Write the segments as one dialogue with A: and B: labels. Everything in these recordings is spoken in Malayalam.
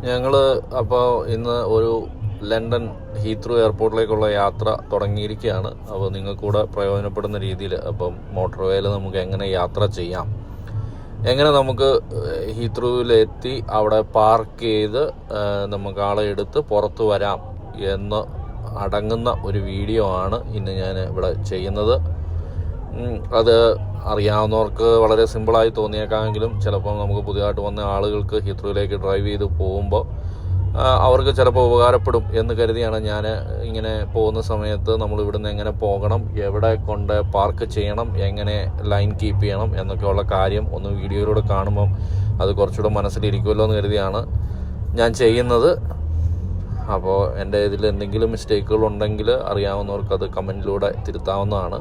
A: ഞങ്ങൾ അപ്പോൾ ഇന്ന് ഒരു ലണ്ടൻ ഹീത്രൂ എയർപോർട്ടിലേക്കുള്ള യാത്ര തുടങ്ങിയിരിക്കുകയാണ്. അപ്പോൾ നിങ്ങൾക്കൂടെ പ്രയോജനപ്പെടുന്ന രീതിയിൽ അപ്പം മോട്ടോർ വേയിൽ നമുക്ക് എങ്ങനെ യാത്ര ചെയ്യാം, എങ്ങനെ നമുക്ക് ഹീത്രൂവിലെത്തി അവിടെ പാർക്ക് ചെയ്ത് നമുക്ക് ആളെ എടുത്ത് പുറത്ത് വരാം എന്ന് അടങ്ങുന്ന ഒരു വീഡിയോ ആണ് ഇന്ന് ഞാൻ ഇവിടെ ചെയ്യുന്നത്. അത് അറിയാവുന്നവർക്ക് വളരെ സിമ്പിളായി തോന്നിയേക്കാമെങ്കിലും ചിലപ്പോൾ നമുക്ക് പുതിയതായിട്ട് വന്ന ആളുകൾക്ക് ഹീത്രൂവിലേക്ക് ഡ്രൈവ് ചെയ്ത് പോകുമ്പോൾ അവർക്ക് ചിലപ്പോൾ ഉപകാരപ്പെടും എന്ന് കരുതിയാണ് ഞാൻ ഇങ്ങനെ പോകുന്ന സമയത്ത് നമ്മൾ ഇവിടുന്ന് എങ്ങനെ പോകണം, എവിടെ കൊണ്ട് പാർക്ക് ചെയ്യണം, എങ്ങനെ ലൈൻ കീപ്പ് ചെയ്യണം എന്നൊക്കെയുള്ള കാര്യം ഒന്ന് വീഡിയോയിലൂടെ കാണുമ്പം അത് കുറച്ചുകൂടെ മനസ്സിലിരിക്കുമല്ലോ എന്ന് കരുതിയാണ് ഞാൻ ചെയ്യുന്നത്. അപ്പോൾ എൻ്റെ ഇതിൽ എന്തെങ്കിലും മിസ്റ്റേക്കുകൾ ഉണ്ടെങ്കിൽ അറിയാവുന്നവർക്ക് അത് കമൻറ്റിലൂടെ തിരുത്താവുന്നതാണ്.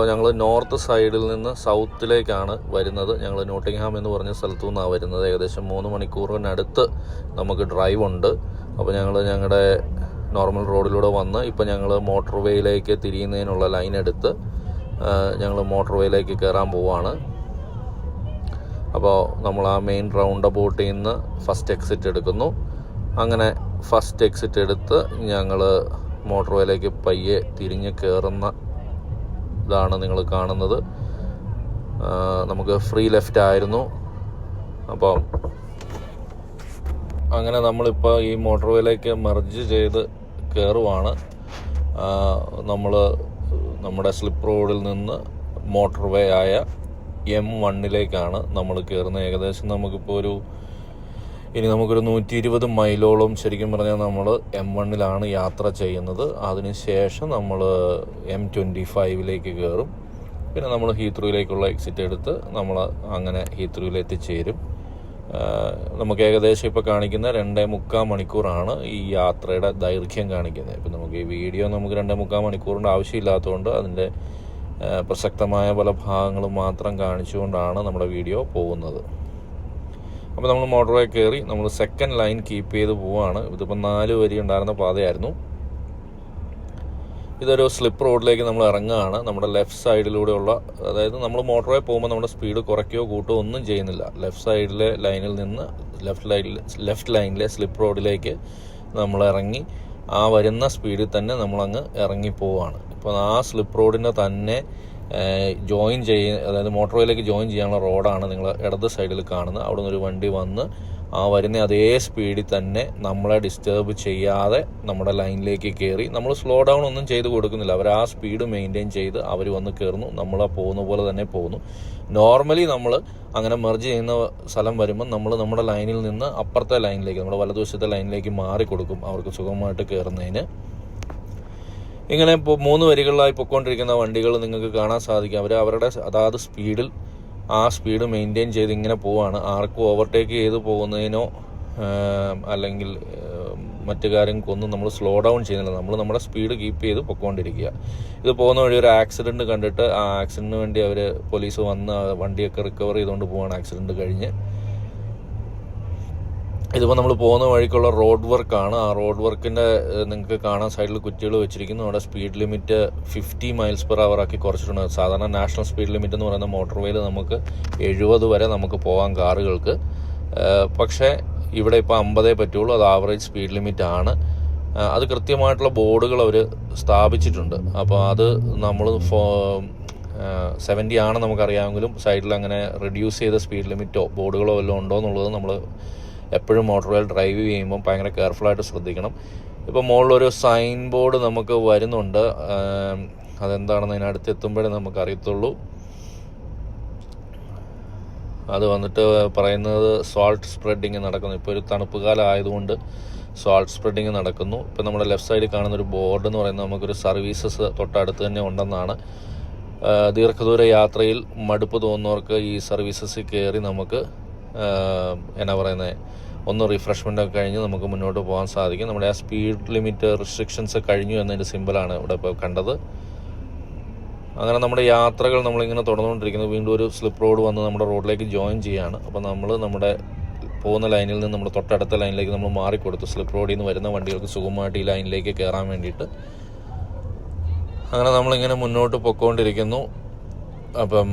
A: ഞങ്ങൾ നോർത്ത് സൈഡിൽ നിന്ന് സൗത്തിലേക്കാണ് വരുന്നത്. ഞങ്ങൾ നോട്ടിംഗ്ഹാം എന്ന് പറഞ്ഞ സ്ഥലത്തു നിന്നാണ് വരുന്നത്. ഏകദേശം 3 മണിക്കൂറിനടുത്ത് നമുക്ക് ഡ്രൈവ് ഉണ്ട്. അപ്പോൾ ഞങ്ങളുടെ നോർമൽ റോഡിലൂടെ വന്ന് ഇപ്പോൾ ഞങ്ങൾ മോട്ടോർ വേയിലേക്ക് തിരിയുന്നതിനുള്ള ലൈൻ എടുത്ത് ഞങ്ങൾ മോട്ടോർ വേയിലേക്ക് കയറാൻ പോവുകയാണ്. അപ്പോൾ നമ്മൾ ആ മെയിൻ റൗണ്ട് അബൌട്ടിൽ നിന്ന് ഫസ്റ്റ് എക്സിറ്റ് എടുക്കുന്നു. അങ്ങനെ ഫസ്റ്റ് എക്സിറ്റ് എടുത്ത് ഞങ്ങൾ മോട്ടോർ വേയിലേക്ക് പയ്യെ തിരിഞ്ഞ് കയറുന്ന ഇതാണ് നിങ്ങൾ കാണുന്നത്. നമുക്ക് ഫ്രീ ലെഫ്റ്റ് ആയിരുന്നു. അപ്പോൾ അങ്ങനെ നമ്മളിപ്പോൾ ഈ മോട്ടോർ വേയിലേക്ക് മെർജ് ചെയ്ത് കയറുവാണ്. നമ്മുടെ സ്ലിപ്പ് റോഡിൽ നിന്ന് മോട്ടോർ വേ ആയ M1 നമ്മൾ കയറുന്നത്. ഏകദേശം നമുക്കൊരു 120 മൈലോളം ശരിക്കും പറഞ്ഞാൽ നമ്മൾ M1 യാത്ര ചെയ്യുന്നത്. അതിനുശേഷം നമ്മൾ M25 കയറും. പിന്നെ നമ്മൾ ഹീത്രൂവിലേക്കുള്ള എക്സിറ്റ് എടുത്ത് നമ്മൾ അങ്ങനെ ഹീത്രൂവിൽ എത്തിച്ചേരും. നമുക്ക് ഏകദേശം ഇപ്പോൾ കാണിക്കുന്ന 2.25 മണിക്കൂറാണ് ഈ യാത്രയുടെ ദൈർഘ്യം കാണിക്കുന്നത്. ഇപ്പം നമുക്ക് ഈ വീഡിയോ നമുക്ക് 2.25 മണിക്കൂറിൻ്റെ ആവശ്യമില്ലാത്തതുകൊണ്ട് അതിൻ്റെ പ്രസക്തമായ പല ഭാഗങ്ങളും മാത്രം കാണിച്ചുകൊണ്ടാണ് നമ്മുടെ വീഡിയോ പോകുന്നത്. അപ്പോൾ നമ്മൾ മോട്ടോർ വേ കയറി നമ്മൾ സെക്കൻഡ് ലൈൻ കീപ്പ് ചെയ്ത് പോവുകയാണ്. ഇതിപ്പോൾ 4 വരി ഉണ്ടായിരുന്ന പാതയായിരുന്നു. ഇതൊരു സ്ലിപ്പ് റോഡിലേക്ക് നമ്മൾ ഇറങ്ങുകയാണ്. നമ്മുടെ ലെഫ്റ്റ് സൈഡിലൂടെയുള്ള, അതായത് നമ്മൾ മോട്ടോർ വേ പോകുമ്പോൾ നമ്മുടെ സ്പീഡ് കുറയ്ക്കുകയോ കൂട്ടുകയോ ഒന്നും ചെയ്യുന്നില്ല. ലെഫ്റ്റ് സൈഡിലെ ലൈനിൽ നിന്ന് ലെഫ്റ്റ് ലൈനിലെ സ്ലിപ്പ് റോഡിലേക്ക് നമ്മൾ ഇറങ്ങി ആ വരുന്ന സ്പീഡിൽ തന്നെ നമ്മളങ്ങ് ഇറങ്ങി പോവുകയാണ്. ഇപ്പോൾ ആ സ്ലിപ്പ് റോഡിൻ്റെ തന്നെ അതായത് മോട്ടോർ വേയിലേക്ക് ജോയിൻ ചെയ്യാനുള്ള റോഡാണ് നിങ്ങൾ ഇടത് സൈഡിൽ കാണുന്നത്. അവിടെ നിന്നൊരു വണ്ടി വന്ന് ആ വരുന്ന അതേ സ്പീഡിൽ തന്നെ നമ്മളെ ഡിസ്റ്റർബ് ചെയ്യാതെ നമ്മുടെ ലൈനിലേക്ക് കയറി. നമ്മൾ സ്ലോ ഡൗൺ ഒന്നും ചെയ്ത് കൊടുക്കുന്നില്ല. അവർ ആ സ്പീഡ് മെയിൻറ്റെയിൻ ചെയ്ത് അവർ വന്ന് കയറുന്നു. നമ്മൾ പോകുന്ന പോലെ തന്നെ പോകുന്നു. നോർമലി നമ്മൾ അങ്ങനെ മെർജ് ചെയ്യുന്ന സ്ഥലം വരുമ്പോൾ നമ്മൾ നമ്മുടെ ലൈനിൽ നിന്ന് അപ്പുറത്തെ ലൈനിലേക്ക്, നമ്മുടെ വലതുവശത്തെ ലൈനിലേക്ക് മാറി കൊടുക്കും അവർക്ക് സുഗമമായിട്ട് കയറുന്നതിന്. ഇങ്ങനെ ഇപ്പോൾ 3 വരികളിലായി പൊയ്ക്കൊണ്ടിരിക്കുന്ന വണ്ടികൾ നിങ്ങൾക്ക് കാണാൻ സാധിക്കും. അവരുടെ അതാത് സ്പീഡിൽ ആ സ്പീഡ് മെയിൻറ്റെയിൻ ചെയ്ത് ഇങ്ങനെ പോവുകയാണ്. ആർക്കും ഓവർടേക്ക് ചെയ്ത് പോകുന്നതിനോ അല്ലെങ്കിൽ മറ്റു കാര്യങ്ങൾക്കൊന്നും നമ്മൾ സ്ലോ ഡൗൺ ചെയ്യുന്നില്ല. നമ്മൾ നമ്മുടെ സ്പീഡ് കീപ്പ് ചെയ്ത് പൊയ്ക്കൊണ്ടിരിക്കുക. ഇത് പോകുന്ന വഴി ഒരു ആക്സിഡൻറ്റ് കണ്ടിട്ട് ആ ആക്സിഡൻറ്റിന് വേണ്ടി പോലീസ് വന്ന് വണ്ടിയൊക്കെ റിക്കവർ ചെയ്തുകൊണ്ട് പോവുകയാണ് ആക്സിഡൻറ്റ് കഴിഞ്ഞ്. ഇതിപ്പോൾ നമ്മൾ പോകുന്ന വഴിക്കുള്ള റോഡ് വർക്കാണ്. ആ റോഡ് വർക്കിൻ്റെ നിങ്ങൾക്ക് കാണാൻ സൈഡിൽ കുറ്റികൾ വെച്ചിരിക്കുന്നു. അവിടെ സ്പീഡ് ലിമിറ്റ് 50 മൈൽസ്/അവർ ആക്കി കുറച്ചിട്ടുണ്ട്. സാധാരണ നാഷണൽ സ്പീഡ് ലിമിറ്റ് എന്ന് പറയുന്ന മോട്ടോർ വേയിൽ നമുക്ക് 70 വരെ നമുക്ക് പോകാം കാറുകൾക്ക്. പക്ഷേ ഇവിടെ ഇപ്പോൾ 50 പറ്റുള്ളൂ. അത് ആവറേജ് സ്പീഡ് ലിമിറ്റ് ആണ്. അത് കൃത്യമായിട്ടുള്ള ബോർഡുകൾ അവർ സ്ഥാപിച്ചിട്ടുണ്ട്. അപ്പോൾ അത് നമ്മൾ 70 ആണ് നമുക്കറിയാമെങ്കിലും സൈഡിൽ അങ്ങനെ റെഡ്യൂസ് ചെയ്ത സ്പീഡ് ലിമിറ്റോ ബോർഡുകളോ വല്ലതും ഉണ്ടോ എന്നുള്ളത് നമ്മൾ എപ്പോഴും മോട്ടോർ വേയിൽ ഡ്രൈവ് ചെയ്യുമ്പോൾ ഭയങ്കര കെയർഫുള്ളായിട്ട് ശ്രദ്ധിക്കണം. ഇപ്പോൾ മുകളിലൊരു സൈൻ ബോർഡ് നമുക്ക് വരുന്നുണ്ട്. അതെന്താണെന്ന് അതിനടുത്ത് എത്തുമ്പോഴേ നമുക്ക് അറിയത്തുള്ളൂ. അത് വന്നിട്ട് പറയുന്നത് സോൾട്ട് സ്പ്രെഡിങ് നടക്കുന്നു. ഇപ്പോൾ ഒരു തണുപ്പ് കാലം ആയതുകൊണ്ട് സോൾട്ട് സ്പ്രെഡിങ് നടക്കുന്നു. ഇപ്പോൾ നമ്മുടെ ലെഫ്റ്റ് സൈഡിൽ കാണുന്നൊരു ബോർഡ് എന്ന് പറയുന്നത് നമുക്കൊരു സർവീസസ് തൊട്ടടുത്ത് തന്നെ ഉണ്ടെന്നാണ്. ദീർഘദൂര യാത്രയിൽ മടുപ്പ് തോന്നുന്നവർക്ക് ഈ സർവീസസിൽ കയറി നമുക്ക് ഒന്ന് റിഫ്രഷ്മെൻ്റ് ഒക്കെ കഴിഞ്ഞ് നമുക്ക് മുന്നോട്ട് പോകാൻ സാധിക്കും. നമ്മുടെ ആ സ്പീഡ് ലിമിറ്റ് റെസ്ട്രിക്ഷൻസ് കഴിഞ്ഞു എന്നതിൻ്റെ സിമ്പിളാണ് ഇവിടെ ഇപ്പോൾ കണ്ടത്. അങ്ങനെ നമ്മുടെ യാത്രകൾ നമ്മളിങ്ങനെ തുടർന്നുകൊണ്ടിരിക്കുന്നത്. വീണ്ടും ഒരു സ്ലിപ്പ് റോഡ് വന്ന് നമ്മുടെ റോഡിലേക്ക് ജോയിൻ ചെയ്യുകയാണ്. അപ്പോൾ നമ്മൾ നമ്മുടെ പോകുന്ന ലൈനിൽ നിന്ന് നമ്മൾ തൊട്ടടുത്ത ലൈനിലേക്ക് നമ്മൾ മാറിക്കൊടുത്തു. സ്ലിപ്പ് റോഡിൽ നിന്ന് വരുന്ന വണ്ടികൾക്ക് സുഗമമായിട്ട് ഈ ലൈനിലേക്ക് കയറാൻ വേണ്ടിയിട്ട്. അങ്ങനെ നമ്മളിങ്ങനെ മുന്നോട്ട് പൊയ്ക്കൊണ്ടിരിക്കുന്നു. അപ്പം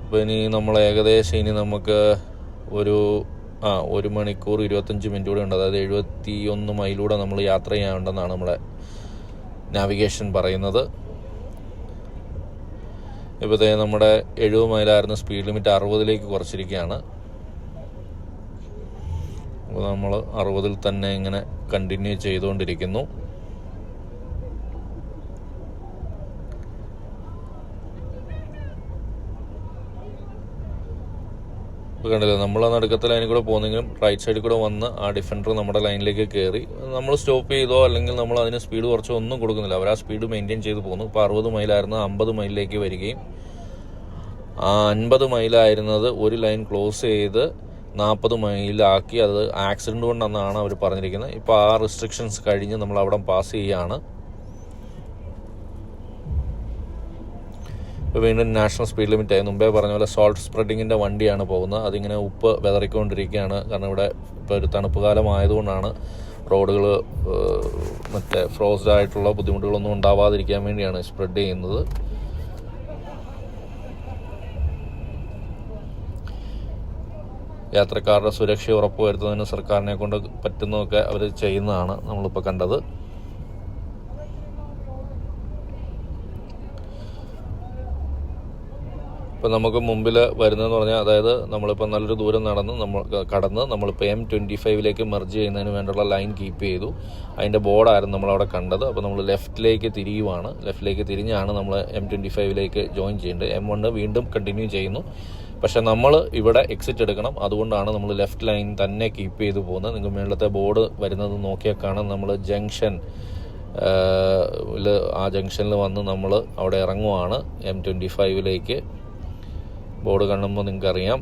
A: അപ്പോൾ ഇനി നമ്മൾ ഏകദേശം ഇനി നമുക്ക് ഒരു 1 മണിക്കൂർ 25 മിനിറ്റ് കൂടെ ഉണ്ട്. അതായത് 71 മൈലൂടെ നമ്മൾ യാത്ര ചെയ്യാനുണ്ടെന്നാണ് നമ്മളെ നാവിഗേഷൻ പറയുന്നത്. ഇപ്പോഴത്തെ നമ്മുടെ 70 മൈലായിരുന്ന സ്പീഡ് ലിമിറ്റ് 60ലേക്ക് കുറച്ചിരിക്കുകയാണ്. അപ്പോൾ നമ്മൾ 60-ൽ തന്നെ ഇങ്ങനെ കണ്ടിന്യൂ ചെയ്തുകൊണ്ടിരിക്കുന്നു. കണ്ടില്ല, നമ്മൾ ആ നടുക്കത്തെ ലൈനിൽ കൂടെ പോകുന്നെങ്കിലും റൈറ്റ് സൈഡിൽ കൂടെ വന്ന് ആ ഡിഫൻഡർ നമ്മുടെ ലൈനിലേക്ക് കയറി നമ്മൾ സ്റ്റോപ്പ് ചെയ്തോ അല്ലെങ്കിൽ നമ്മൾ അതിന് സ്പീഡ് കുറച്ചോ ഒന്നും കൊടുക്കുന്നില്ല. അവർ ആ സ്പീഡ് മെയിൻറ്റെയിൻ ചെയ്ത് പോകുന്നു. ഇപ്പോൾ 60 മൈലായിരുന്നു 50 മൈലിലേക്ക് വരികയും ആ 50 മൈലായിരുന്നത് ഒരു ലൈൻ ക്ലോസ് ചെയ്ത് 40 മൈലാക്കി. അത് ആക്സിഡൻറ്റ് കൊണ്ടെന്നാണ് അവർ പറഞ്ഞിരിക്കുന്നത്. ഇപ്പോൾ ആ റെസ്ട്രിക്ഷൻസ് കഴിഞ്ഞ് നമ്മൾ അവിടെ പാസ് ചെയ്യുകയാണ്. ഇപ്പോൾ വീണ്ടും നാഷണൽ സ്പീഡ് ലിമിറ്റ് ആയി. മുമ്പേ പറഞ്ഞ പോലെ സോൾട്ട് സ്പ്രെഡിങ്ങിൻ്റെ വണ്ടിയാണ് പോകുന്നത്. അതിങ്ങനെ ഉപ്പ് വിതറിക്കൊണ്ടിരിക്കുകയാണ്. കാരണം ഇവിടെ ഇപ്പോൾ ഒരു തണുപ്പ് കാലം ആയതുകൊണ്ടാണ് റോഡുകൾ മറ്റേ ഫ്രോസ്ഡ് ആയിട്ടുള്ള ബുദ്ധിമുട്ടുകളൊന്നും ഉണ്ടാവാതിരിക്കാൻ വേണ്ടിയാണ് സ്പ്രെഡ് ചെയ്യുന്നത്. യാത്രക്കാരുടെ സുരക്ഷ ഉറപ്പുവരുത്തുന്നതിന് സർക്കാരിനെ കൊണ്ട് പറ്റുന്നതൊക്കെ അവർ ചെയ്യുന്നതാണ് നമ്മളിപ്പോൾ കണ്ടത്. ഇപ്പം നമുക്ക് മുമ്പിൽ വരുന്നതെന്ന് പറഞ്ഞാൽ, അതായത് നമ്മളിപ്പോൾ നല്ലൊരു ദൂരം കടന്ന് നമ്മളിപ്പോൾ M25ലേക്ക് മെർജ് ചെയ്യുന്നതിന് വേണ്ടിയുള്ള ലൈൻ കീപ്പ് ചെയ്തു. അതിൻ്റെ ബോർഡായിരുന്നു നമ്മളവിടെ കണ്ടത്. അപ്പോൾ നമ്മൾ ലെഫ്റ്റിലേക്ക് തിരിയുവാണ്. ലെഫ്റ്റിലേക്ക് തിരിഞ്ഞാണ് നമ്മൾ M25ലേക്ക് ജോയിൻ ചെയ്യേണ്ടത്. M1 വീണ്ടും കണ്ടിന്യൂ ചെയ്യുന്നു. പക്ഷേ നമ്മൾ ഇവിടെ എക്സിറ്റ് എടുക്കണം. അതുകൊണ്ടാണ് നമ്മൾ ലെഫ്റ്റ് ലൈൻ തന്നെ കീപ്പ് ചെയ്ത് പോകുന്നത്. നിങ്ങൾ മുകളിലത്തെ ബോർഡ് വരുന്നത് നോക്കിയാൽ കാണാം. നമ്മൾ ആ ജംഗ്ഷനിൽ വന്ന് നമ്മൾ അവിടെ ഇറങ്ങുവാണ് M25ലേക്ക്. ബോർഡ് കാണുമ്പോൾ നിങ്ങൾക്കറിയാം.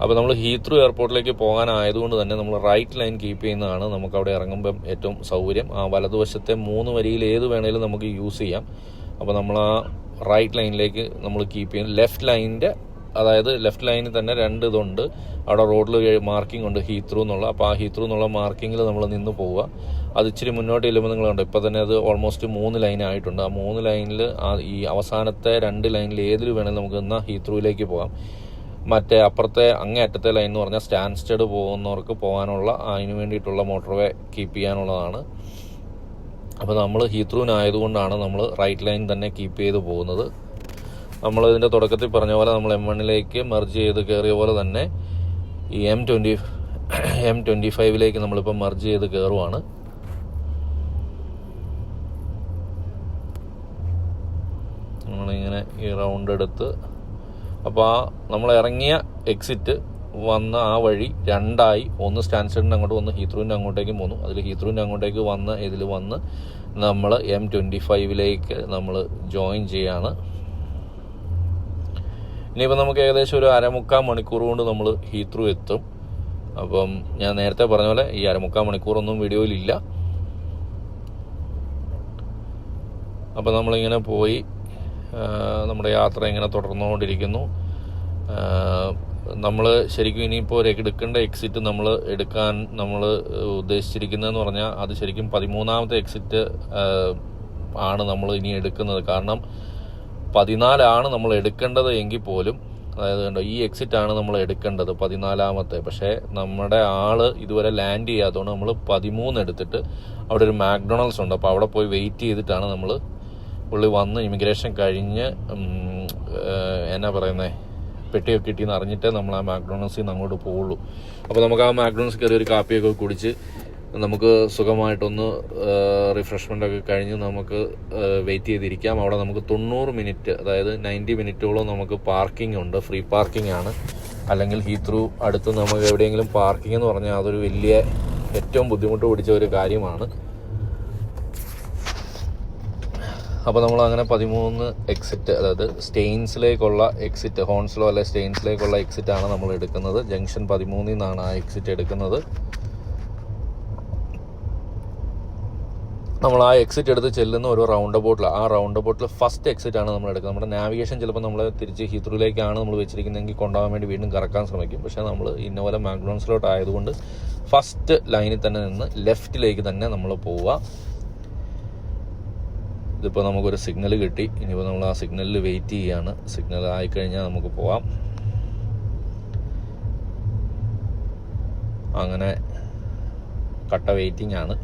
A: അപ്പോൾ നമ്മൾ ഹീത്രൂ എയർപോർട്ടിലേക്ക് പോകാനായതുകൊണ്ട് തന്നെ നമ്മൾ റൈറ്റ് ലൈൻ കീപ്പ് ചെയ്യുന്നതാണ് നമുക്ക് അവിടെ ഇറങ്ങുമ്പം ഏറ്റവും സൗകര്യം. ആ വലതുവശത്തെ 3 വരിയിൽ ഏത് വേണേലും നമുക്ക് യൂസ് ചെയ്യാം. അപ്പോൾ നമ്മൾ ആ റൈറ്റ് ലൈനിലേക്ക് നമ്മൾ കീപ്പ് ചെയ്യും. ലെഫ്റ്റ് ലൈനിൽ തന്നെ 2 ഇതുണ്ട്. അവിടെ റോഡിൽ മാർക്കിംഗ് ഉണ്ട് ഹീത്രൂ എന്നുള്ള. അപ്പോൾ ആ ഹീത്രൂ എന്നുള്ള മാർക്കിങ്ങിൽ നമ്മൾ നിന്ന് പോവുക. അത് ഇച്ചിരി മുന്നോട്ട് ചെല്ലുമ്പോൾ നിങ്ങളുണ്ട് ഇപ്പോൾ തന്നെ അത് ഓൾമോസ്റ്റ് 3 ലൈൻ ആയിട്ടുണ്ട്. ആ 3 ലൈനിൽ ഈ അവസാനത്തെ 2 ലൈനിൽ ഏതിൽ വേണമെങ്കിലും നമുക്ക് എന്നാൽ ഹീത്രൂയിലേക്ക് പോകാം. മറ്റേ അപ്പുറത്തെ അങ്ങേയറ്റത്തെ ലൈൻ എന്ന് പറഞ്ഞാൽ സ്റ്റാൻസ്റ്റഡ് പോകുന്നവർക്ക് പോകാനുള്ള അതിന് വേണ്ടിയിട്ടുള്ള മോട്ടോർവേ കീപ്പ് ചെയ്യാനുള്ളതാണ്. അപ്പോൾ നമ്മൾ ഹീത്രൂവിനായതുകൊണ്ടാണ് നമ്മൾ റൈറ്റ് ലൈൻ തന്നെ കീപ്പ് ചെയ്ത് പോകുന്നത്. നമ്മൾ ഇതിൻ്റെ തുടക്കത്തിൽ പറഞ്ഞ പോലെ നമ്മൾ M1ലേക്ക് മെർജ് ചെയ്ത് കയറിയ പോലെ തന്നെ ഈ M25ലേക്ക് നമ്മളിപ്പോൾ മെർജ് ചെയ്ത് കയറുവാണ്. നമ്മളിങ്ങനെ ഈ റൗണ്ട് എടുത്ത് അപ്പോൾ നമ്മൾ ഇറങ്ങിയ എക്സിറ്റ് വന്ന ആ വഴി 2ആയി. ഒന്ന് സ്റ്റാൻസ്റ്റഡിൻ്റെ അങ്ങോട്ട് വന്ന് ഹീത്രൂവിൻ്റെ അങ്ങോട്ടേക്കും പോന്നു. അതിൽ ഹീത്രൂവിൻ്റെ അങ്ങോട്ടേക്ക് ഇതിൽ വന്ന് നമ്മൾ M25ലേക്ക് നമ്മൾ ജോയിൻ ചെയ്യാണ്. ഇനിയിപ്പോൾ നമുക്ക് ഏകദേശം ഒരു 1/4 മണിക്കൂർ കൊണ്ട് നമ്മൾ ഹീത്രൂ എത്തും. അപ്പം ഞാൻ നേരത്തെ പറഞ്ഞ പോലെ ഈ 1/4 മണിക്കൂറൊന്നും വീഡിയോയിലില്ല. അപ്പോൾ നമ്മളിങ്ങനെ പോയി നമ്മുടെ യാത്ര ഇങ്ങനെ തുടർന്നുകൊണ്ടിരിക്കുന്നു. നമ്മൾ ശരിക്കും ഇനിയിപ്പോൾ എടുക്കേണ്ട എക്സിറ്റ് നമ്മൾ ഉദ്ദേശിച്ചിരിക്കുന്നതെന്ന് പറഞ്ഞാൽ അത് ശരിക്കും 13ാമത്തെ എക്സിറ്റ് ആണ് നമ്മൾ ഇനി എടുക്കുന്നത്. കാരണം 14 നമ്മൾ എടുക്കേണ്ടത് എങ്കിൽ പോലും, അതായത് കണ്ടോ ഈ എക്സിറ്റാണ് നമ്മൾ എടുക്കേണ്ടത് 14ാമത്തെ. പക്ഷേ നമ്മുടെ ഇതുവരെ ലാൻഡ് ചെയ്യാത്തതുകൊണ്ട് നമ്മൾ 13 എടുത്തിട്ട് അവിടെ ഒരു മാക്ഡൊണാൾഡ്സ് ഉണ്ട്. അപ്പോൾ അവിടെ പോയി വെയിറ്റ് ചെയ്തിട്ടാണ് പുള്ളി വന്ന് ഇമിഗ്രേഷൻ കഴിഞ്ഞ് പെട്ടിയൊക്കെ കിട്ടിയെന്ന് അറിഞ്ഞിട്ടേ നമ്മൾ ആ മാക്ഡൊണാൾഡ്സിൽ നിന്ന് അങ്ങോട്ട് പോവുള്ളൂ. അപ്പോൾ നമുക്ക് ആ മാക്ഡൊണാൾഡ്സ് കയറി ഒരു കാപ്പിയൊക്കെ കുടിച്ച് നമുക്ക് സുഖമായിട്ടൊന്ന് റിഫ്രഷ്മെൻ്റൊക്കെ കഴിഞ്ഞ് നമുക്ക് വെയിറ്റ് ചെയ്തിരിക്കാം. അവിടെ നമുക്ക് 90 മിനിറ്റ്, അതായത് 90 മിനിറ്റോളം നമുക്ക് പാർക്കിംഗ് ഉണ്ട്. ഫ്രീ പാർക്കിംഗ് ആണ്. അല്ലെങ്കിൽ ഹീത്രൂ അടുത്ത് നമുക്ക് എവിടെയെങ്കിലും പാർക്കിംഗ് എന്ന് പറഞ്ഞാൽ അതൊരു ഏറ്റവും ബുദ്ധിമുട്ട് പിടിച്ച ഒരു കാര്യമാണ്. അപ്പോൾ നമ്മൾ അങ്ങനെ 13 എക്സിറ്റ്, അതായത് സ്റ്റെയിൻസിലേക്കുള്ള എക്സിറ്റ്, ഹോൺസ്ലോ അല്ലെ സ്റ്റെയിൻസിലേക്കുള്ള എക്സിറ്റാണ് നമ്മൾ എടുക്കുന്നത്. ജംഗ്ഷൻ 13 നിന്നാണ് ആ എക്സിറ്റ് എടുക്കുന്നത്. നമ്മൾ ആ എക്സിറ്റ് എടുത്ത് ചെല്ലുന്ന ഒരു റൗണ്ട് ആ റൗണ്ട് അബൌട്ടിൽ ഫസ്റ്റ് എക്സിറ്റ് ആണ് നമ്മൾ എടുക്കുന്നത്. നമ്മുടെ നാവിഗേഷൻ ചിലപ്പോൾ നമ്മൾ തിരിച്ച് ഹീത്രൂയിലേക്കാണ് നമ്മൾ വെച്ചിരിക്കുന്നതെങ്കിൽ കൊണ്ടുപോകാൻ വേണ്ടി വീണ്ടും കറക്കാൻ ശ്രമിക്കും. പക്ഷേ നമ്മൾ ഇന്നപോലെ മാക്ഡൊണാൾഡ്സിലോട്ട് ആയതുകൊണ്ട് ഫസ്റ്റ് ലൈനിൽ തന്നെ നിന്ന് ലെഫ്റ്റിലേക്ക് തന്നെ നമ്മൾ പോവുക. ഇതിപ്പോൾ നമുക്കൊരു സിഗ്നൽ കിട്ടി. ഇനിയിപ്പോൾ നമ്മൾ ആ സിഗ്നലിൽ വെയിറ്റ് ചെയ്യുകയാണ്. സിഗ്നൽ ആയിക്കഴിഞ്ഞാൽ നമുക്ക് പോവാം. അങ്ങനെ കട്ട വെയിറ്റിംഗ് ആണ്.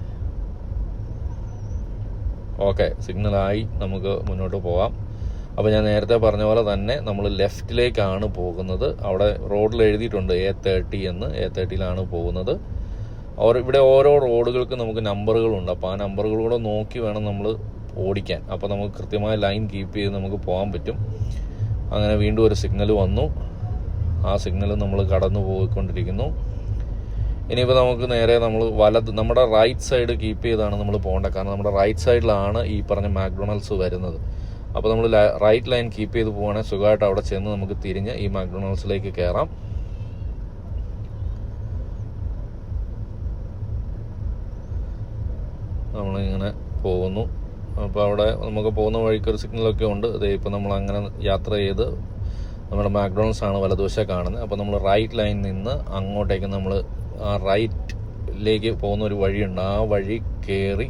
A: ഓക്കെ, സിഗ്നലായി, നമുക്ക് മുന്നോട്ട് പോകാം. അപ്പോൾ ഞാൻ നേരത്തെ പറഞ്ഞ പോലെ തന്നെ നമ്മൾ ലെഫ്റ്റിലേക്കാണ് പോകുന്നത്. അവിടെ റോഡിൽ എഴുതിയിട്ടുണ്ട് A30 എന്ന്. A30യിലാണ് പോകുന്നത്. ഇവിടെ ഓരോ റോഡുകൾക്ക് നമുക്ക് നമ്പറുകളുണ്ട്. അപ്പോൾ ആ നമ്പറുകളൂടെ നോക്കി വേണം നമ്മൾ ഓടിക്കാൻ. അപ്പോൾ നമുക്ക് കൃത്യമായ ലൈൻ കീപ്പ് ചെയ്ത് നമുക്ക് പോകാൻ പറ്റും. അങ്ങനെ വീണ്ടും ഒരു സിഗ്നൽ വന്നു. ആ സിഗ്നൽ നമ്മൾ കടന്നു പോയിക്കൊണ്ടിരിക്കുന്നു. ഇനിയിപ്പോൾ നമുക്ക് നേരെ നമ്മൾ നമ്മുടെ റൈറ്റ് സൈഡ് കീപ്പ് ചെയ്താണ് നമ്മൾ പോകേണ്ടത്. കാരണം നമ്മുടെ റൈറ്റ് സൈഡിലാണ് ഈ പറഞ്ഞ മാക്ഡൊണാൾഡ്സ് വരുന്നത്. അപ്പോൾ നമ്മൾ റൈറ്റ് ലൈൻ കീപ്പ് ചെയ്ത് പോവുകയാണെങ്കിൽ സുഖമായിട്ട് അവിടെ ചെന്ന് നമുക്ക് തിരിഞ്ഞ് ഈ മാക്ഡൊണാൾഡ്സിലേക്ക് കയറാം. നമ്മളിങ്ങനെ പോകുന്നു. അപ്പോൾ അവിടെ നമുക്ക് പോകുന്ന വഴിക്കൊരു സിഗ്നലൊക്കെ ഉണ്ട്. അതേ ഇപ്പോൾ നമ്മൾ അങ്ങനെ യാത്ര ചെയ്ത് നമ്മുടെ മാക്ഡൊണാൾഡ്സ് ആണ് വലതുവശം കാണുന്നത്. അപ്പോൾ നമ്മൾ റൈറ്റ് ലൈനിൽ നിന്ന് അങ്ങോട്ടേക്ക് നമ്മൾ ആ റൈറ്റിലേക്ക് പോകുന്ന ഒരു വഴിയുണ്ട്. ആ വഴി കയറി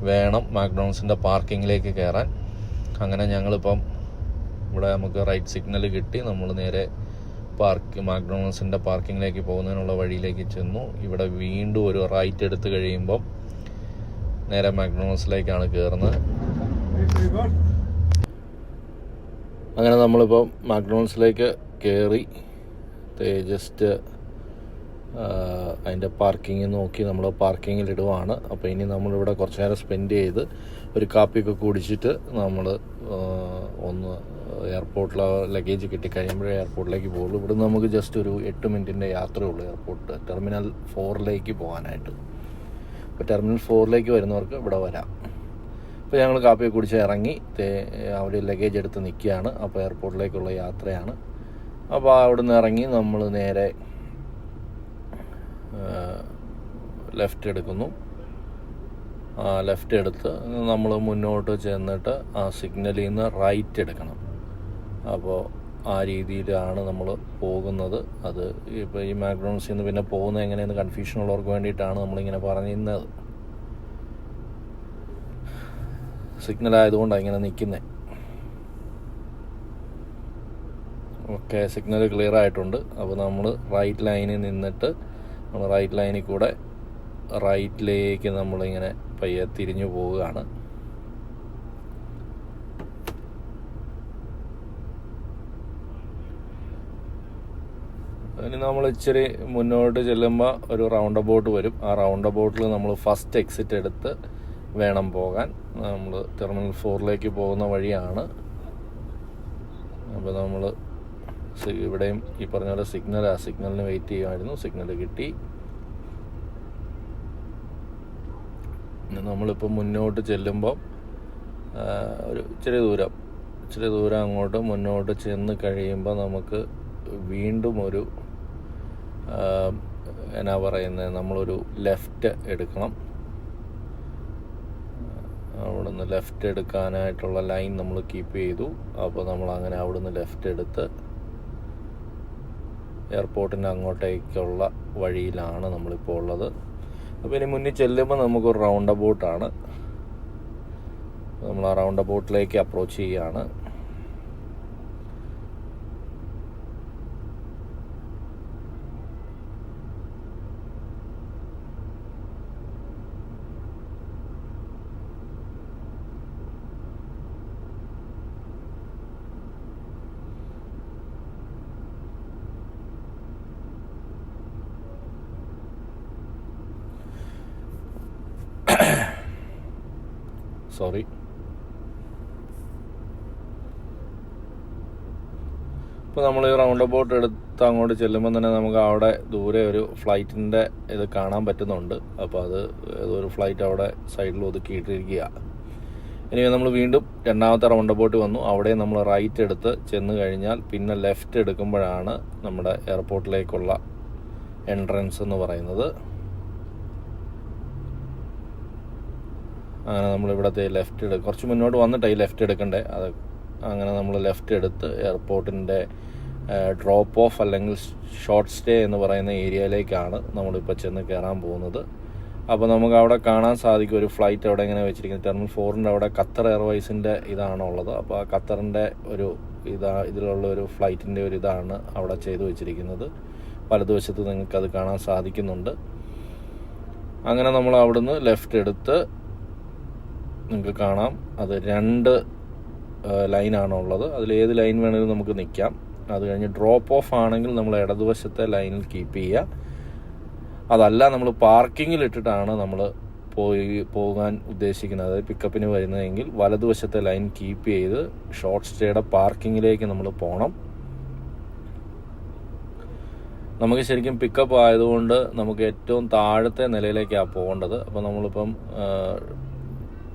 A: വേണം മാക്ഡൊണാൾഡ്സിൻ്റെ പാർക്കിങ്ങിലേക്ക് കയറാൻ. അങ്ങനെ ഞങ്ങളിപ്പം ഇവിടെ നമുക്ക് റൈറ്റ് സിഗ്നൽ കിട്ടി. നമ്മൾ നേരെ മാക്ഡൊണാൾഡ്സിൻ്റെ പാർക്കിങ്ങിലേക്ക് പോകുന്നതിനുള്ള വഴിയിലേക്ക് ചെന്നു. ഇവിടെ വീണ്ടും ഒരു റൈറ്റ് എടുത്ത് കഴിയുമ്പം നേരെ മാക്ഡൊണാൾഡ്സിലേക്കാണ് കയറുന്നത്. അങ്ങനെ നമ്മളിപ്പം മാക്ഡൊണാൾഡ്സിലേക്ക് കയറി ജസ്റ്റ് അതിൻ്റെ പാർക്കിങ് നോക്കി നമ്മൾ പാർക്കിങ്ങിലിടുവാണ്. അപ്പോൾ ഇനി നമ്മളിവിടെ കുറച്ച് നേരം സ്പെൻഡ് ചെയ്ത് ഒരു കാപ്പിയൊക്കെ കുടിച്ചിട്ട് നമ്മൾ ഒന്ന് എയർപോർട്ടിൽ ലഗേജ് കിട്ടിക്കഴിയുമ്പോഴേ എയർപോർട്ടിലേക്ക് പോകുള്ളൂ. ഇവിടെ നമുക്ക് ജസ്റ്റ് ഒരു 8 മിനിറ്റിൻ്റെ യാത്രയുള്ളൂ എയർപോർട്ട് ടെർമിനൽ 4ലേക്ക് പോകാനായിട്ട്. അപ്പോൾ ടെർമിനൽ 4ലേക്ക് വരുന്നവർക്ക് ഇവിടെ വരാം. അപ്പോൾ ഞങ്ങൾ കാപ്പിയൊക്കെ കുടിച്ച് ഇറങ്ങി അവിടെ ലഗേജ് എടുത്ത് നിൽക്കുകയാണ്. അപ്പോൾ എയർപോർട്ടിലേക്കുള്ള യാത്രയാണ്. അപ്പോൾ അവിടുന്ന് ഇറങ്ങി നമ്മൾ നേരെ ലെഫ്റ്റ് എടുക്കുന്നു. ലെഫ്റ്റ് എടുത്ത് നമ്മൾ മുന്നോട്ട് ചെന്നിട്ട് ആ സിഗ്നലിൽ നിന്ന് റൈറ്റ് എടുക്കണം. അപ്പോൾ ആ രീതിയിലാണ് നമ്മൾ പോകുന്നത്. അത് ഇപ്പോൾ ഈ മാക്ഡൊണാൾഡ്സിൽ നിന്ന് പിന്നെ പോകുന്നത് എങ്ങനെയെന്ന് കൺഫ്യൂഷൻ ഉള്ളവർക്ക് വേണ്ടിയിട്ടാണ് നമ്മളിങ്ങനെ പറഞ്ഞിരുന്നത്. സിഗ്നൽ ആയതുകൊണ്ടാണ് ഇങ്ങനെ നിൽക്കുന്നത്. ഓക്കെ, സിഗ്നൽ ക്ലിയർ ആയിട്ടുണ്ട്. അപ്പോൾ നമ്മൾ റൈറ്റ് ലൈനിൽ നിന്നിട്ട് നമ്മൾ റൈറ്റ് ലൈനിൽ കൂടെ റൈറ്റിലേക്ക് നമ്മളിങ്ങനെ പയ്യെ തിരിഞ്ഞു പോവുകയാണ്. ഇനി നമ്മൾ ഇച്ചിരി മുന്നോട്ട് ചെല്ലുമ്പോൾ ഒരു റൗണ്ട് അബൌട്ട് വരും. ആ റൗണ്ട് അബൌട്ടിൽ നമ്മൾ ഫസ്റ്റ് എക്സിറ്റ് എടുത്ത് വേണം പോകാൻ. നമ്മൾ ടെർമിനൽ 4ലേക്ക് പോകുന്ന വഴിയാണ്. അപ്പോൾ നമ്മൾ ഇവിടെയും ഈ പറഞ്ഞ പോലെ സിഗ്നലിന് വെയിറ്റ് ചെയ്യുമായിരുന്നു. സിഗ്നൽ കിട്ടി. നമ്മളിപ്പോൾ മുന്നോട്ട് ചെല്ലുമ്പോൾ ഒരു ഇച്ചിരി ദൂരം അങ്ങോട്ട് മുന്നോട്ട് ചെന്ന് കഴിയുമ്പോൾ നമുക്ക് വീണ്ടും ഒരു എന്നാ പറയുന്നത്, നമ്മളൊരു ലെഫ്റ്റ് എടുക്കണം. അവിടുന്ന് ലെഫ്റ്റ് എടുക്കാനായിട്ടുള്ള ലൈൻ നമ്മൾ കീപ്പ് ചെയ്തു. അപ്പോൾ നമ്മൾ അങ്ങനെ അവിടുന്ന് ലെഫ്റ്റ് എടുത്ത് എയർപോർട്ടിൻ്റെ അങ്ങോട്ടേക്കുള്ള വഴിയിലാണ് നമ്മളിപ്പോൾ ഉള്ളത്. അപ്പോൾ ഇനി മുന്നിൽ ചെല്ലുമ്പോൾ നമുക്കൊരു റൗണ്ട് അബൌട്ടാണ്. നമ്മൾ ആ റൗണ്ട് അബൌട്ടിലേക്ക് അപ്രോച്ച് ചെയ്യുകയാണ്. സോറി. ഇപ്പോൾ നമ്മൾ ഈ റൗണ്ട് അബൌട്ട് എടുത്ത് അങ്ങോട്ട് ചെല്ലുമ്പോൾ തന്നെ നമുക്ക് അവിടെ ദൂരെ ഒരു ഫ്ലൈറ്റിൻ്റെ ഇത് കാണാൻ പറ്റുന്നുണ്ട്. അപ്പോൾ അത് ഏതൊരു ഫ്ലൈറ്റ് അവിടെ സൈഡിൽ ഒതുക്കിയിട്ടിരിക്കുക. ഇനി നമ്മൾ വീണ്ടും രണ്ടാമത്തെ റൗണ്ട് അബൌട്ട് വന്നു. അവിടെ നമ്മൾ റൈറ്റ് എടുത്ത് ചെന്ന് കഴിഞ്ഞാൽ പിന്നെ ലെഫ്റ്റ് എടുക്കുമ്പോഴാണ് നമ്മുടെ എയർപോർട്ടിലേക്കുള്ള എൻട്രൻസ് എന്ന് പറയുന്നത്. അങ്ങനെ നമ്മളിവിടത്തെ ലെഫ്റ്റ് കുറച്ച് മുന്നോട്ട് വന്നിട്ടായി ലെഫ്റ്റ് എടുക്കണ്ടേ. അത് അങ്ങനെ നമ്മൾ ലെഫ്റ്റ് എടുത്ത് എയർപോർട്ടിൻ്റെ ഡ്രോപ്പ് ഓഫ് അല്ലെങ്കിൽ ഷോർട്ട് സ്റ്റേ എന്ന് പറയുന്ന ഏരിയയിലേക്കാണ് നമ്മളിപ്പോൾ ചെന്ന് കയറാൻ പോകുന്നത്. അപ്പോൾ നമുക്ക് അവിടെ കാണാൻ സാധിക്കും ഒരു ഫ്ലൈറ്റ് അവിടെ ഇങ്ങനെ വെച്ചിരിക്കുന്നത്. ടെർമിനൽ 4ൻ്റെ അവിടെ ഖത്തർ എയർവേസിൻ്റെ ഇതാണുള്ളത്. അപ്പോൾ ആ ഖത്തറിൻ്റെ ഒരു ഇതിലുള്ള ഒരു ഫ്ലൈറ്റിൻ്റെ ഒരു ഇതാണ് അവിടെ ചെയ്തു വെച്ചിരിക്കുന്നത്. വലതുവശത്ത് നിങ്ങൾക്കത് കാണാൻ സാധിക്കുന്നുണ്ട്. അങ്ങനെ നമ്മൾ അവിടുന്ന് ലെഫ്റ്റ് എടുത്ത് നിങ്ങൾക്ക് കാണാം അത് 2 ലൈനാണുള്ളത്. അതിലേത് ലൈൻ വേണമെങ്കിലും നമുക്ക് നിൽക്കാം. അത് കഴിഞ്ഞ് ഡ്രോപ്പ് ഓഫ് ആണെങ്കിൽ നമ്മൾ ഇടതുവശത്തെ ലൈനിൽ കീപ്പ് ചെയ്യുക. അതല്ല നമ്മൾ പാർക്കിങ്ങിലിട്ടിട്ടാണ് നമ്മൾ പോകാൻ ഉദ്ദേശിക്കുന്നത്, അതായത് പിക്കപ്പിന് വരുന്നതെങ്കിൽ വലതുവശത്തെ ലൈൻ കീപ്പ് ചെയ്ത് ഷോർട്ട് സ്റ്റേയുടെ പാർക്കിങ്ങിലേക്ക് നമ്മൾ പോകണം. നമുക്ക് ശരിക്കും പിക്കപ്പ് ആയതുകൊണ്ട് നമുക്ക് ഏറ്റവും താഴത്തെ നിലയിലേക്കാണ് പോകേണ്ടത്. അപ്പോൾ നമ്മളിപ്പം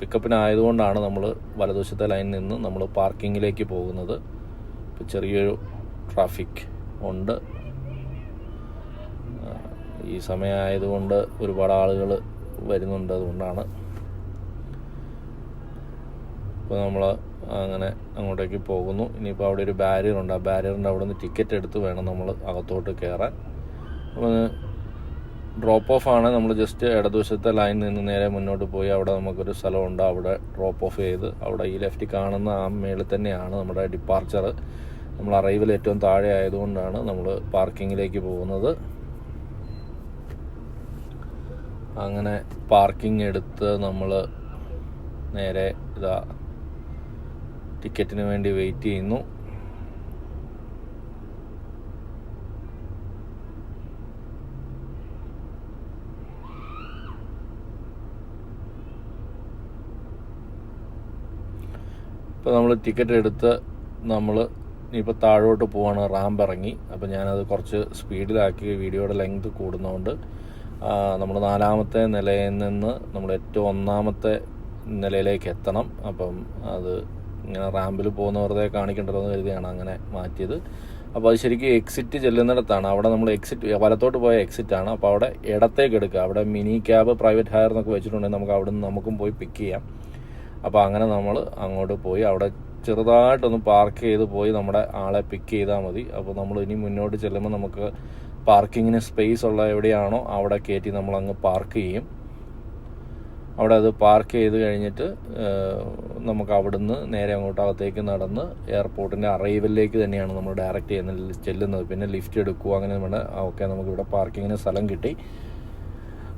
A: പിക്കപ്പിനായതുകൊണ്ടാണ് നമ്മൾ വലതുവശത്തെ ലൈനിൽ നിന്ന് നമ്മൾ പാർക്കിങ്ങിലേക്ക് പോകുന്നത്. ഇപ്പോൾ ചെറിയൊരു ട്രാഫിക് ഉണ്ട്. ഈ സമയമായതുകൊണ്ട് ഒരുപാട് ആളുകൾ വരുന്നുണ്ട്, അതുകൊണ്ടാണ്. ഇപ്പോൾ നമ്മൾ അങ്ങനെ അങ്ങോട്ടേക്ക് പോകുന്നു. ഇനിയിപ്പോൾ അവിടെ ഒരു ബാരിയറുണ്ട്. ആ ബാരിയറിൻ്റെ അവിടെ നിന്ന് ടിക്കറ്റ് എടുത്ത് വേണം നമ്മൾ അകത്തോട്ട് കയറാൻ. അപ്പോൾ ഡ്രോപ്പ് ഓഫ് ആണ്. നമ്മൾ ജസ്റ്റ് ഇടതുവശത്തെ ലൈനിൽ നിന്ന് നേരെ മുന്നോട്ട് പോയി അവിടെ നമുക്കൊരു സ്ഥലമുണ്ട്. അവിടെ ഡ്രോപ്പ് ഓഫ് ചെയ്ത് അവിടെ ഈ ലെഫ്റ്റിൽ കാണുന്ന ആ മേളിൽ തന്നെയാണ് നമ്മുടെ ഡിപ്പാർച്ചർ. നമ്മൾ അറൈവൽ ഏറ്റവും താഴെ ആയതുകൊണ്ടാണ് നമ്മൾ പാർക്കിങ്ങിലേക്ക് പോകുന്നത്. അങ്ങനെ പാർക്കിംഗ് എടുത്ത് നമ്മൾ നേരെ ടിക്കറ്റിന് വേണ്ടി വെയിറ്റ് ചെയ്യുന്നു. ഇപ്പോൾ നമ്മൾ ടിക്കറ്റ് എടുത്ത് നമ്മൾ ഇനിയിപ്പോൾ താഴോട്ട് പോവാണ്. റാമ്പ് ഇറങ്ങി. അപ്പോൾ ഞാനത് കുറച്ച് സ്പീഡിലാക്കി, വീഡിയോയുടെ ലെങ്ത് കൂടുന്നതുകൊണ്ട് നമ്മൾ 4ാമത്തെ നിലയിൽ നിന്ന് നമ്മൾ ഏറ്റവും 1ാമത്തെ നിലയിലേക്ക് എത്തണം. അപ്പം അത് ഇങ്ങനെ റാമ്പിൽ പോകുന്ന വെറുതെ കാണിക്കേണ്ടല്ലോ എന്ന് കരുതിയാണ് അങ്ങനെ മാറ്റിയത്. അപ്പോൾ അത് ശരിക്കും എക്സിറ്റ് ചെല്ലുന്നിടത്താണ്. അവിടെ നമ്മൾ വലത്തോട്ട് പോയ എക്സിറ്റാണ്. അപ്പോൾ അവിടെ ഇടത്തേക്ക് എടുക്കുക. അവിടെ മിനി ക്യാബ്, പ്രൈവറ്റ് ഹയർ എന്നൊക്കെ വെച്ചിട്ടുണ്ടെങ്കിൽ നമുക്ക് അവിടെ നിന്ന് നമുക്കും പോയി പിക്ക് ചെയ്യാം. അപ്പോൾ അങ്ങനെ നമ്മൾ അങ്ങോട്ട് പോയി അവിടെ ചെറുതായിട്ടൊന്ന് പാർക്ക് ചെയ്ത് പോയി നമ്മുടെ ആളെ പിക്ക് ചെയ്താൽ മതി. അപ്പോൾ നമ്മൾ ഇനി മുന്നോട്ട് ചെല്ലുമ്പോൾ നമുക്ക് പാർക്കിങ്ങിന് സ്പേസ് ഉള്ള എവിടെയാണോ അവിടെ കയറ്റി നമ്മളങ്ങ് പാർക്ക് ചെയ്യും. അവിടെ അത് പാർക്ക് ചെയ്ത് കഴിഞ്ഞിട്ട് നമുക്ക് അവിടുന്ന് നേരെ അങ്ങോട്ടകത്തേക്ക് നടന്ന് എയർപോർട്ടിൻ്റെ അറൈവലിലേക്ക് തന്നെയാണ് നമ്മൾ ഡയറക്റ്റ് ചെല്ലുന്നത്. പിന്നെ ലിഫ്റ്റ് എടുക്കുക അങ്ങനെ നമ്മുടെ ഓക്കെ നമുക്കിവിടെ പാർക്കിങ്ങിന് സ്ഥലം കിട്ടി.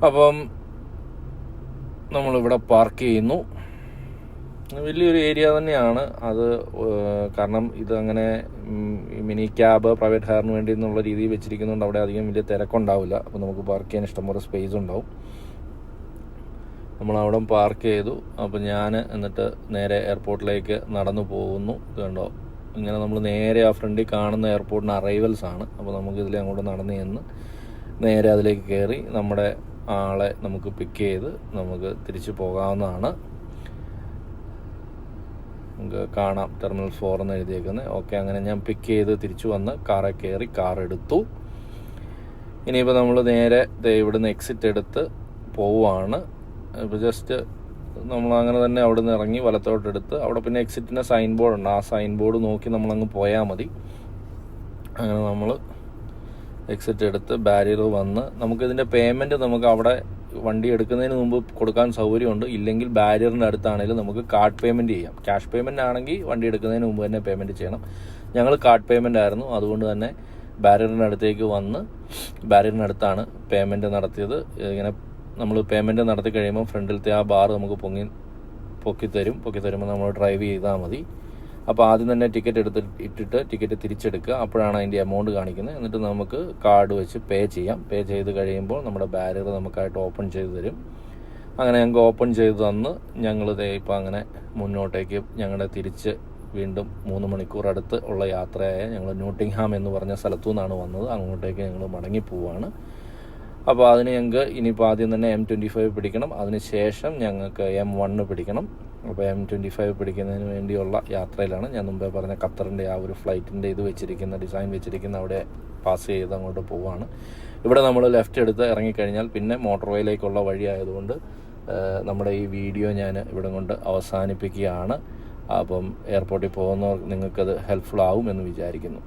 A: അപ്പം നമ്മളിവിടെ പാർക്ക് ചെയ്യുന്നു. വലിയൊരു ഏരിയ തന്നെയാണ് അത്. കാരണം ഇതങ്ങനെ മിനി ക്യാബ്, പ്രൈവറ്റ് ഹയറിന് വേണ്ടി എന്നുള്ള രീതിയിൽ വെച്ചിരിക്കുന്നതുകൊണ്ട് അവിടെ അധികം വലിയ തിരക്കുണ്ടാവില്ല. അപ്പോൾ നമുക്ക് പാർക്ക് ചെയ്യാൻ ഇഷ്ടംപോലെ സ്പേസ് ഉണ്ടാവും. നമ്മളവിടെ പാർക്ക് ചെയ്തു. അപ്പോൾ ഞാൻ എന്നിട്ട് നേരെ എയർപോർട്ടിലേക്ക് നടന്നു പോകുന്നു. ഇത് കണ്ടോ, ഇങ്ങനെ നമ്മൾ നേരെ ആ ഫ്രണ്ടിൽ കാണുന്ന എയർപോർട്ടിന് അറൈവൽസ് ആണ്. അപ്പോൾ നമുക്കിതിൽ അങ്ങോട്ട് നടന്നു ചെന്ന് നേരെ അതിലേക്ക് കയറി നമ്മുടെ ആളെ നമുക്ക് പിക്ക് ചെയ്ത് നമുക്ക് തിരിച്ചു പോകാവുന്നതാണ്. നമുക്ക് കാണാം ടെർമിനൽ 4 എന്ന് എഴുതിയേക്കുന്നത്. ഓക്കെ, അങ്ങനെ ഞാൻ പിക്ക് ചെയ്ത് തിരിച്ചു വന്ന് കാറെ കയറി കാർ എടുത്തു. ഇനിയിപ്പോൾ നമ്മൾ നേരെ ഇവിടുന്ന് എക്സിറ്റ് എടുത്ത് പോവുകയാണ്. ഇപ്പോൾ ജസ്റ്റ് നമ്മൾ അങ്ങനെ തന്നെ അവിടെ നിന്ന് ഇറങ്ങി വലത്തോട്ടെടുത്ത് അവിടെ പിന്നെ എക്സിറ്റിൻ്റെ സൈൻ ബോർഡ് ഉണ്ട്. ആ സൈൻ ബോർഡ് നോക്കി നമ്മളങ്ങ് പോയാൽ മതി. അങ്ങനെ നമ്മൾ എക്സിറ്റ് എടുത്ത് ബാരിയർ വന്ന് നമുക്കിതിൻ്റെ പേയ്മെൻറ്റ് നമുക്ക് അവിടെ വണ്ടി എടുക്കുന്നതിന് മുമ്പ് കൊടുക്കാൻ സൗകര്യമുണ്ട്. ഇല്ലെങ്കിൽ ബാരിയറിൻ്റെ അടുത്താണെങ്കിലും നമുക്ക് കാർഡ് പേയ്മെൻറ്റ് ചെയ്യാം. ക്യാഷ് പേയ്മെൻറ്റ് ആണെങ്കിൽ വണ്ടി എടുക്കുന്നതിന് മുമ്പ് തന്നെ പേയ്മെൻറ്റ് ചെയ്യണം. ഞങ്ങൾ കാർഡ് പേയ്മെൻ്റ് ആയിരുന്നു. അതുകൊണ്ട് തന്നെ ബാരിയറിൻ്റെ അടുത്തേക്ക് വന്ന് ബാരിയറിനടുത്താണ് പേയ്മെൻറ്റ് നടത്തിയത്. ഇങ്ങനെ നമ്മൾ പേയ്മെൻറ്റ് നടത്തി കഴിയുമ്പോൾ ഫ്രണ്ടിലത്തെ ആ ബാർ നമുക്ക് പൊക്കി തരുമ്പോൾ നമ്മൾ ഡ്രൈവ് ചെയ്താൽ മതി. അപ്പോൾ ആദ്യം തന്നെ ടിക്കറ്റ് ഇട്ടിട്ട് ടിക്കറ്റ് തിരിച്ചെടുക്കുക. അപ്പോഴാണ് അതിൻ്റെ എമൗണ്ട് കാണിക്കുന്നത്. എന്നിട്ട് നമുക്ക് കാർഡ് വെച്ച് പേ ചെയ്യാം. പേ ചെയ്ത് കഴിയുമ്പോൾ നമ്മുടെ ബാരിയർ നമുക്കായിട്ട് ഓപ്പൺ ചെയ്ത് തരും. അങ്ങനെ ഞങ്ങൾക്ക് ഓപ്പൺ ചെയ്ത് തന്ന് ഞങ്ങൾ ഇപ്പോൾ അങ്ങനെ മുന്നോട്ടേക്ക് ഞങ്ങളുടെ തിരിച്ച് വീണ്ടും 3 മണിക്കൂർ അടുത്ത് ഉള്ള യാത്രയായ ഞങ്ങൾ നോട്ടിംഗ്ഹാം എന്ന് പറഞ്ഞ സ്ഥലത്തു നിന്നാണ് വന്നത്. അങ്ങോട്ടേക്ക് ഞങ്ങൾ മടങ്ങിപ്പോവാണ്. അപ്പോൾ അതിന് ഞങ്ങൾക്ക് ഇനിയിപ്പോൾ ആദ്യം തന്നെ M25 പിടിക്കണം. അതിനുശേഷം ഞങ്ങൾക്ക് M1 പിടിക്കണം. അപ്പോൾ M25 പിടിക്കുന്നതിന് വേണ്ടിയുള്ള യാത്രയിലാണ്. ഞാൻ മുമ്പേ പറഞ്ഞ ഖത്തറിൻ്റെ ആ ഒരു ഫ്ലൈറ്റിൻ്റെ ഡിസൈൻ വെച്ചിരിക്കുന്ന അവിടെ പാസ് ചെയ്ത് അങ്ങോട്ട് പോവുകയാണ്. ഇവിടെ നമ്മൾ ലെഫ്റ്റ് എടുത്ത് ഇറങ്ങിക്കഴിഞ്ഞാൽ പിന്നെ മോട്ടോർവേയിലേക്കുള്ള വഴി ആയതുകൊണ്ട് നമ്മുടെ ഈ വീഡിയോ ഞാൻ ഇവിടെ കൊണ്ട് അവസാനിപ്പിക്കുകയാണ്. അപ്പം എയർപോർട്ടിൽ പോകുന്നവർക്ക് നിങ്ങൾക്കത് ഹെൽപ്ഫുൾ ആവും എന്ന് വിചാരിക്കുന്നു.